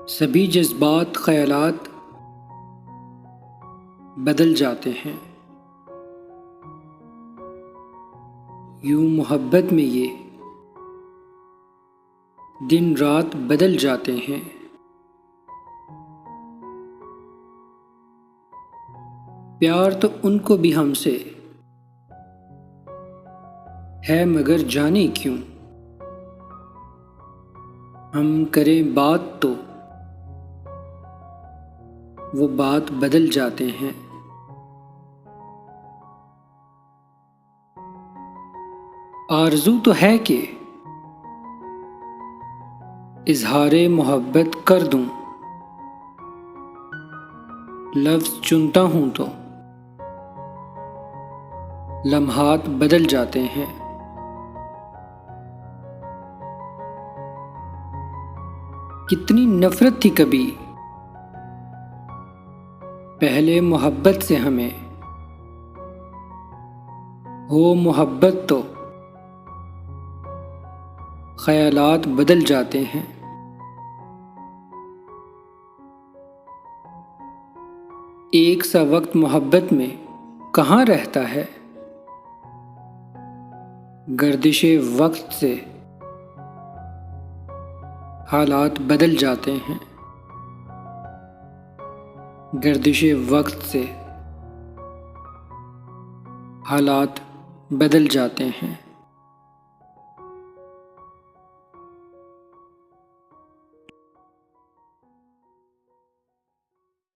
सभी जज्बात ख्यालात बदल जाते हैं। यूं मोहब्बत में ये दिन रात बदल जाते हैं। प्यार तो उनको भी हमसे है, मगर जाने क्यों हम करें बात तो वो बात बदल जाते हैं। आरज़ू तो है कि इज़हारे मोहब्बत कर दूं, लफ्ज़ चुनता हूं तो लम्हात बदल जाते हैं। कितनी नफ़रत थी कभी पहले मोहब्बत से हमें, हो मोहब्बत तो ख्यालात बदल जाते हैं। एक सा वक्त मोहब्बत में कहाँ रहता है, गर्दिशे वक्त से हालात बदल जाते हैं। गर्दिशे वक्त से हालात बदल जाते हैं।